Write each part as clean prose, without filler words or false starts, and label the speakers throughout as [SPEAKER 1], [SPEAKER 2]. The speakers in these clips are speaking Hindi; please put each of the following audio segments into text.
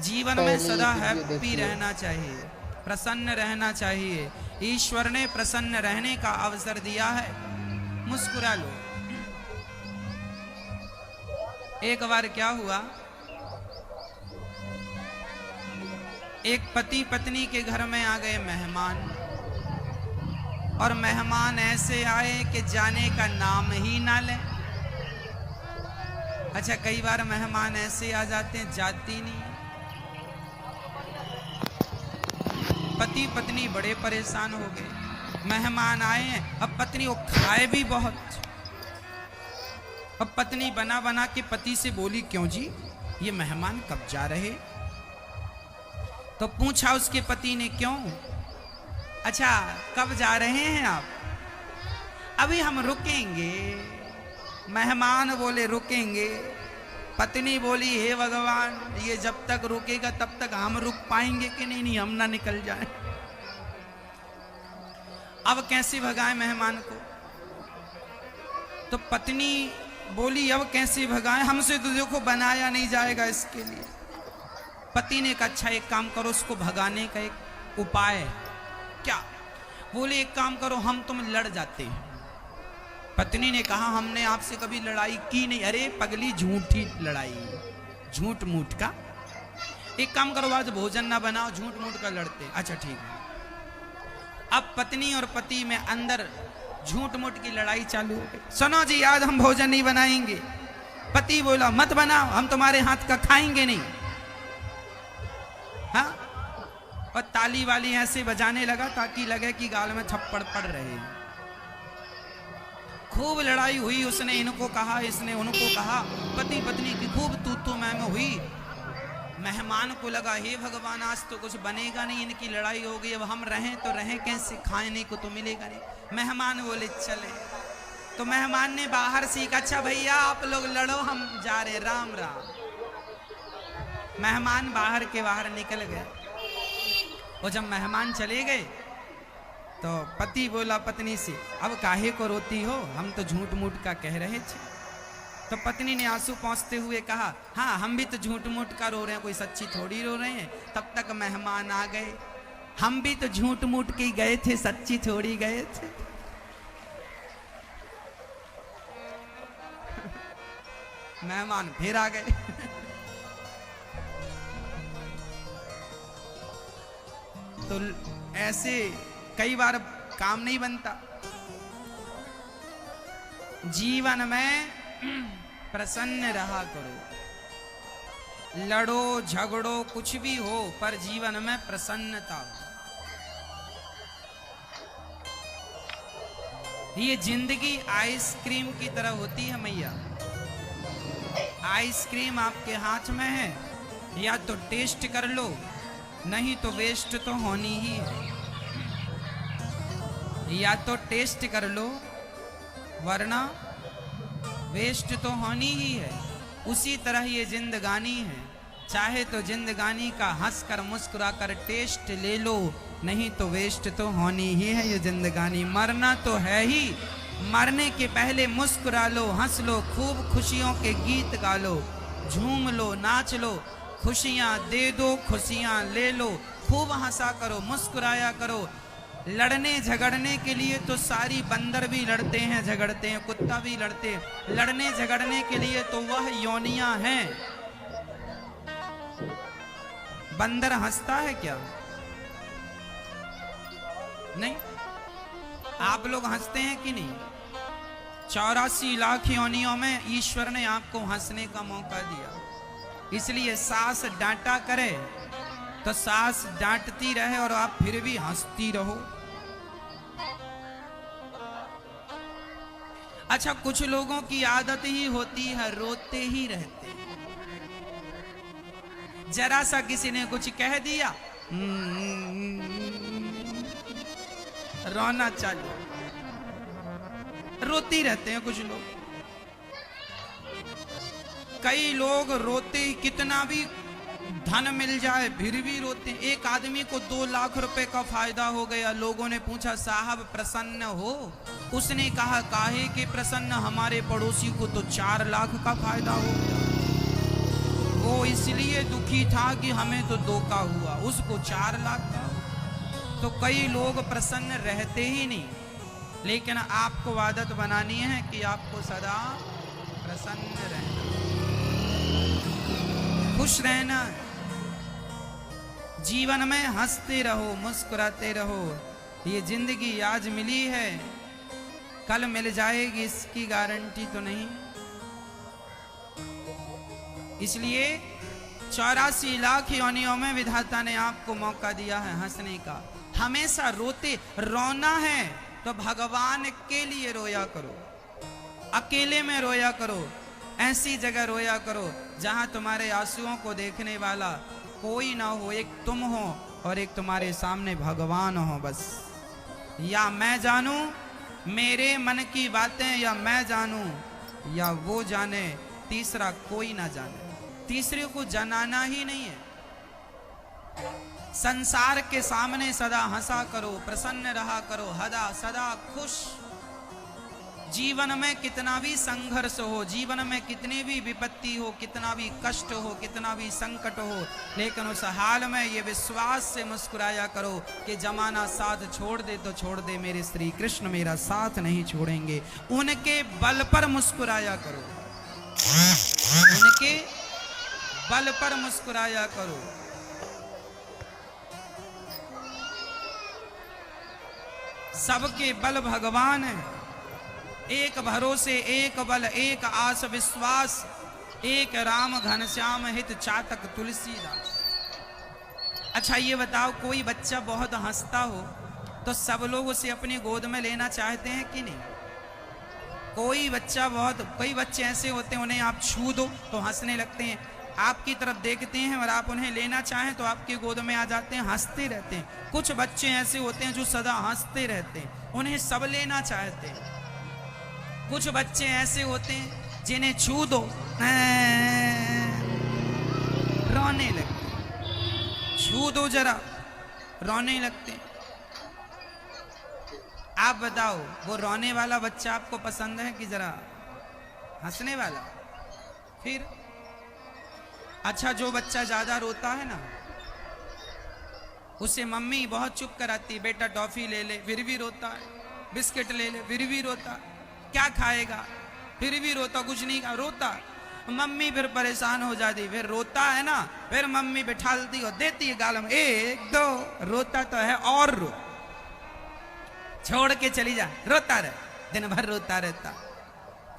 [SPEAKER 1] जीवन में सदा हैप्पी रहना चाहिए, प्रसन्न रहना चाहिए। ईश्वर ने प्रसन्न रहने का अवसर दिया है, मुस्कुरा लो। एक बार क्या हुआ, एक पति पत्नी के घर में आ गए मेहमान, और मेहमान ऐसे आए कि जाने का नाम ही ना लें। अच्छा, कई बार मेहमान ऐसे आ जाते हैं जाती नहीं। पति पत्नी बड़े परेशान हो गए, मेहमान आए हैं, अब पत्नी वो खाए भी बहुत। अब पत्नी बना बना के पति से बोली, क्यों जी ये मेहमान कब जा रहे? तो पूछा उसके पति ने, क्यों? अच्छा, कब जा रहे हैं आप? अभी हम रुकेंगे। मेहमान बोले रुकेंगे। पत्नी बोली, हे भगवान, ये जब तक रुकेगा तब तक हम रुक पाएंगे कि नहीं? नहीं, हम ना निकल जाएं। अब कैसे भगाए मेहमान को? तो पत्नी बोली, अब कैसे भगाए, हमसे तो देखो बनाया नहीं जाएगा इसके लिए। पति ने कहा, अच्छा एक काम करो, उसको भगाने का एक उपाय है। क्या? बोले, एक काम करो, हम तुम लड़ जाते हैं। पत्नी ने कहा, हमने आपसे कभी लड़ाई की नहीं। अरे पगली, झूठी लड़ाई, झूठ मूठ का। एक काम करो, आज भोजन ना बनाओ, झूठ मूठ का लड़ते। अच्छा ठीक है। अब पत्नी और पति में अंदर झूठ मूठ की लड़ाई चालू हो गई। सुनो जी, आज हम भोजन नहीं बनाएंगे। पति बोला, मत बनाओ, हम तुम्हारे हाथ का खाएंगे नहीं। हाँ, और ताली वाली ऐसे बजाने लगा ताकि लगे कि गाल में थप्पड़ पड़ रहे। खूब लड़ाई हुई, उसने इनको कहा, इसने उनको कहा, पति पत्नी की खूब तू मैं हुई। मेहमान को लगा, हे भगवान, आज तो कुछ बनेगा नहीं, इनकी लड़ाई हो गई, अब हम रहें तो रहें कैसे, खाने को तो मिलेगा नहीं। मेहमान बोले चले। तो मेहमान ने बाहर से कहा, अच्छा भैया आप लोग लड़ो, हम जा रहे, राम राम। मेहमान बाहर के बाहर निकल गए। और जब मेहमान चले गए तो पति बोला पत्नी से, अब काहे को रोती हो, हम तो झूठ मूठ का कह रहे थे। तो पत्नी ने आंसू पोंछते हुए कहा, हाँ हम भी तो झूठ मूठ का रो रहे हैं, कोई सच्ची थोड़ी रो रहे हैं। तब तक मेहमान आ गए, हम भी तो झूठ मूठ के गए थे, सच्ची थोड़ी गए थे। मेहमान फिर आ गए। तो ऐसे कई बार काम नहीं बनता। जीवन में प्रसन्न रहा करो, लड़ो झगड़ो कुछ भी हो, पर जीवन में प्रसन्नता हो। ये जिंदगी आइसक्रीम की तरह होती है मैया। आइसक्रीम आपके हाथ में है, या तो टेस्ट कर लो, नहीं तो वेस्ट तो होनी ही है। या तो टेस्ट कर लो, वरना वेस्ट तो होनी ही है। उसी तरह ये जिंदगानी है, चाहे तो जिंदगानी का हंस कर मुस्कुरा कर टेस्ट ले लो, नहीं तो वेस्ट तो होनी ही है ये जिंदगानी। मरना तो है ही, मरने के पहले मुस्कुरा लो, हंस लो, खूब खुशियों के गीत गा लो, झूम लो, नाच लो, खुशियां दे दो, खुशियां ले लो, खूब हंसा करो, मुस्कुराया करो। लड़ने झगड़ने के लिए तो सारी बंदर भी लड़ते हैं, झगड़ते हैं, कुत्ता भी लड़ते हैं। लड़ने झगड़ने के लिए तो वह योनियां हैं। बंदर हंसता है क्या? नहीं। आप लोग हंसते हैं कि नहीं? 84 लाख योनियों में ईश्वर ने आपको हंसने का मौका दिया। इसलिए सास डांटा करे तो सास डांटती रहे और आप फिर भी हंसती रहो। अच्छा, कुछ लोगों की आदत ही होती है रोते ही रहते हैं। जरा सा किसी ने कुछ कह दिया, रोना चालू, रोती रहते हैं कुछ लोग। कई लोग रोते ही, कितना भी धन मिल जाए फिर भी रोते हैं। एक आदमी को 2 लाख रुपए का फायदा हो गया। लोगों ने पूछा, साहब प्रसन्न हो? उसने कहा, काहे के प्रसन्न, हमारे पड़ोसी को तो 4 लाख का फायदा हो गया। वो इसलिए दुखी था कि हमें तो धोखा हुआ, उसको 4 लाख का। तो कई लोग प्रसन्न रहते ही नहीं, लेकिन आपको आदत बनानी है कि आपको सदा प्रसन्न रहना, खुश रहना, जीवन में हंसते रहो, मुस्कुराते रहो। ये जिंदगी आज मिली है, कल मिल जाएगी इसकी गारंटी तो नहीं। इसलिए 84 लाख योनियों में विधाता ने आपको मौका दिया है हंसने का। हमेशा रोते रोना है तो भगवान के लिए रोया करो, अकेले में रोया करो, ऐसी जगह रोया करो जहां तुम्हारे आंसुओं को देखने वाला कोई ना हो, एक तुम हो और एक तुम्हारे सामने भगवान हो। बस या मैं जानूं मेरे मन की बातें, या मैं जानूं या वो जाने, तीसरा कोई ना जाने। तीसरे को जनाना ही नहीं है। संसार के सामने सदा हंसा करो, प्रसन्न रहा करो, सदा खुश। जीवन में कितना भी संघर्ष हो, जीवन में कितनी भी विपत्ति हो, कितना भी कष्ट हो, कितना भी संकट हो, लेकिन उस हाल में ये विश्वास से मुस्कुराया करो कि जमाना साथ छोड़ दे तो छोड़ दे, मेरे श्री कृष्ण मेरा साथ नहीं छोड़ेंगे। उनके बल पर मुस्कुराया करो, उनके बल पर मुस्कुराया करो। सबके बल भगवान है। एक भरोसे, एक बल, एक आस विश्वास, एक राम घनश्याम हित चातक तुलसीदास। अच्छा ये बताओ, कोई बच्चा बहुत हंसता हो तो सब लोग उसे अपनी गोद में लेना चाहते हैं कि नहीं? कई बच्चे ऐसे होते हैं, उन्हें आप छू दो तो हंसने लगते हैं, आपकी तरफ देखते हैं और आप उन्हें लेना चाहें तो आपकी गोद में आ जाते हैं, हंसते रहते हैं। कुछ बच्चे ऐसे होते हैं जो सदा हंसते रहते हैं, उन्हें सब लेना चाहते हैं। कुछ बच्चे ऐसे होते हैं जिन्हें छू दो रोने लगते, छू दो जरा रोने लगते। आप बताओ, वो रोने वाला बच्चा आपको पसंद है कि जरा हंसने वाला? फिर अच्छा, जो बच्चा ज्यादा रोता है ना, उसे मम्मी बहुत चुप कराती, बेटा टॉफी ले ले, फिर भी रोता है, बिस्किट ले ले, फिर भी रोता, क्या खाएगा, फिर भी रोता, कुछ नहीं खा, रोता। मम्मी फिर परेशान हो जाती, फिर रोता है ना, फिर मम्मी बिठालती और देती है गाल में, 1 2, रोता तो है और रो, छोड़ के चली जा, रोता रहे, दिन भर रोता रहता,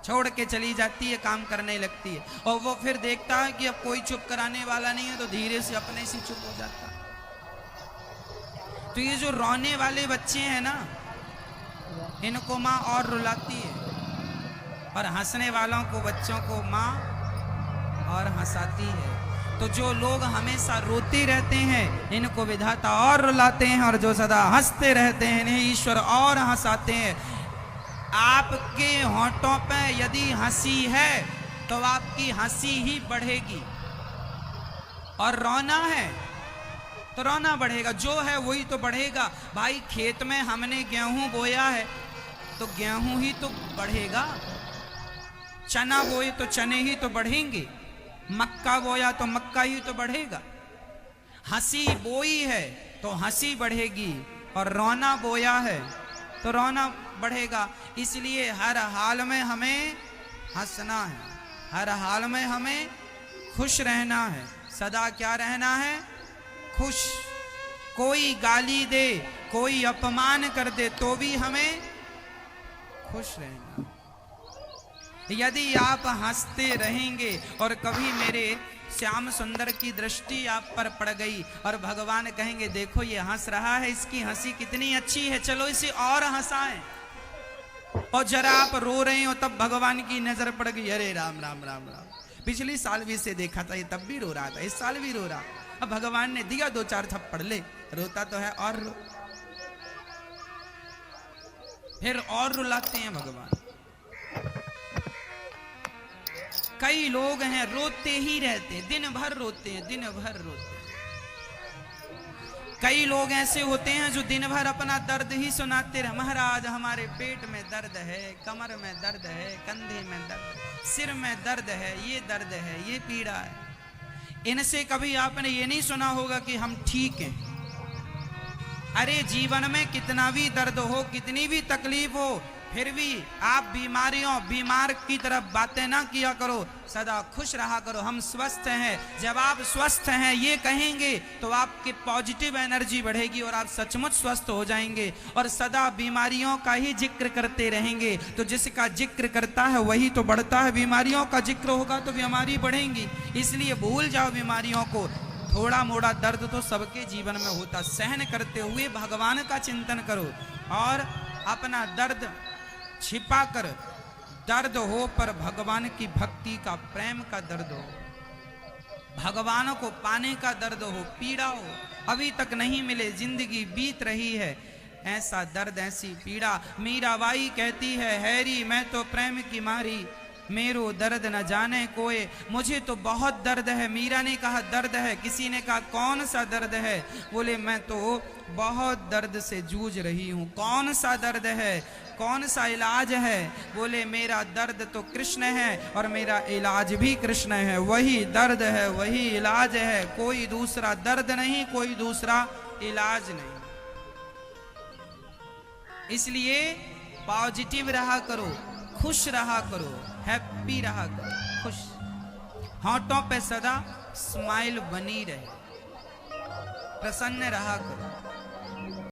[SPEAKER 1] छोड़ के चली जाती है, काम करने लगती है, और वो फिर देखता है कि अब कोई चुप कराने वाला नहीं है तो धीरे से अपने से चुप हो जाता। तो ये जो रोने वाले बच्चे हैं ना, इनको माँ और रुलाती है, और हंसने वालों को, बच्चों को माँ और हंसाती है। तो जो लोग हमेशा रोते रहते हैं इनको विधाता और रुलाते हैं, और जो सदा हंसते रहते हैं इन्हें ईश्वर और हंसाते हैं। आपके होंठों पे यदि हंसी है तो आपकी हंसी ही बढ़ेगी, और रोना है तो रोना बढ़ेगा, जो है वही तो बढ़ेगा। भाई खेत में हमने गेहूं बोया है तो गेहूं ही तो बढ़ेगा, चना बोए तो चने ही तो बढ़ेंगे, मक्का बोया तो मक्का ही तो बढ़ेगा। हंसी बोई है तो हंसी बढ़ेगी, और रोना बोया है तो रोना बढ़ेगा। इसलिए हर हाल में हमें हंसना है, हर हाल में हमें खुश रहना है, सदा क्या रहना है? खुश। कोई गाली दे, कोई अपमान कर दे तो भी हमें खुश रहना। यदि आप हंसते रहेंगे और कभी मेरे श्याम सुंदर की दृष्टि आप पर पड़ गई और भगवान कहेंगे देखो ये हंस रहा है, इसकी हंसी कितनी अच्छी है, चलो इसे और हंसाएं, और जरा आप रो रहे हो तब भगवान की नजर पड़ गई, अरे राम राम राम राम, पिछली साल भी इसे देखा था, ये तब भी रो रहा था, इस साल भी रो रहा, अब भगवान ने दिया 2-4 थप्पड़, ले रोता तो है और रो, फिर और रुलाते हैं भगवान। कई लोग हैं रोते ही रहते, दिन भर रोते हैं, दिन भर रोते हैं। कई लोग ऐसे होते हैं जो दिन भर अपना दर्द ही सुनाते रहे, महाराज हमारे पेट में दर्द है, कमर में दर्द है, कंधे में दर्द है, सिर में दर्द है, ये दर्द है, ये पीड़ा है। इनसे कभी आपने ये नहीं सुना होगा कि हम ठीक हैं। अरे जीवन में कितना भी दर्द हो, कितनी भी तकलीफ हो, फिर भी आप बीमार की तरफ बातें ना किया करो, सदा खुश रहा करो। हम स्वस्थ हैं। जब आप स्वस्थ हैं ये कहेंगे तो आपकी पॉजिटिव एनर्जी बढ़ेगी और आप सचमुच स्वस्थ हो जाएंगे। और सदा बीमारियों का ही जिक्र करते रहेंगे तो जिसका जिक्र करता है वही तो बढ़ता है। बीमारियों का जिक्र होगा तो बीमारी बढ़ेंगी। इसलिए भूल जाओ बीमारियों को। थोड़ा मोड़ा दर्द तो सबके जीवन में होता, सहन करते हुए भगवान का चिंतन करो और अपना दर्द छिपा कर, दर्द हो पर भगवान की भक्ति का, प्रेम का दर्द हो, भगवान को पाने का दर्द हो, पीड़ा हो, अभी तक नहीं मिले, जिंदगी बीत रही है, ऐसा दर्द, ऐसी पीड़ा। मीराबाई कहती है, हैरी मैं तो प्रेम की मारी, मेरो दर्द न जाने कोई। मुझे तो बहुत दर्द है। मीरा ने कहा दर्द है। किसी ने कहा कौन सा दर्द है? बोले मैं तो बहुत दर्द से जूझ रही हूँ। कौन सा दर्द है? कौन सा इलाज है? बोले मेरा दर्द तो कृष्ण है और मेरा इलाज भी कृष्ण है। वही दर्द है, वही इलाज है, कोई दूसरा दर्द नहीं, कोई दूसरा इलाज नहीं। इसलिए पॉजिटिव रहा करो, खुश रहा करो, हैप्पी रहा करो, खुश, होठों पे सदा स्माइल बनी रहे, प्रसन्न रहा करो।